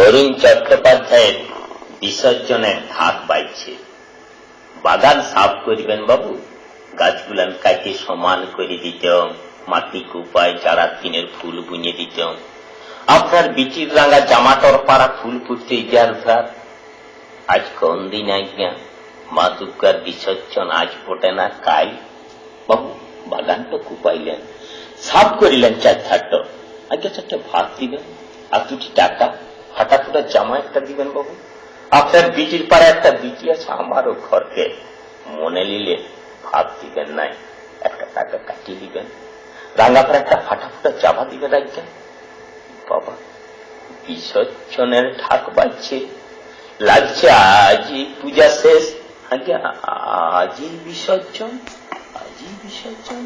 অরুণ চট্টোপাধ্যায়ের বিসর্জনের ঢাক বাইছে। বাগান সাফ করিবেন বাবু, গাছগুলান কাটে সমান করে দিতেম, মাটি কুপায় চারা তিনের ফুল বুনে দিতেম। আপনার বিচির রাঙা জামাটর পাড়া ফুল ফুটতে যার ধার। আজ কোন দিন আজ্ঞা, মা দুর্গার বিসর্জন আজ ফোটে না কাল। বাবু বাগান তো কুপাইলেন, সাফ করিলেন চার ধারটা, আগে চারটে ভাত দিবেন আর দুটি টাকা, ফাটা ফুটা জামা একটা দিবেন বাবু। আপনার বিচির পাড়া একটা বিটি আছে, আমারও ঘরকে মনে নিলে ভাত দিবেন নাই, একটা টাকা কাটিয়ে দিবেন। রাঙ্গাপাড়া একটা ফাটা ফুটা জামা দিবেন আজ্ঞা। বাবা বিসর্জনের ঢাক বাজছে, লাগছে আজই পূজা শেষ। আজ্ঞা আজই বিসর্জন, আজই বিসর্জন।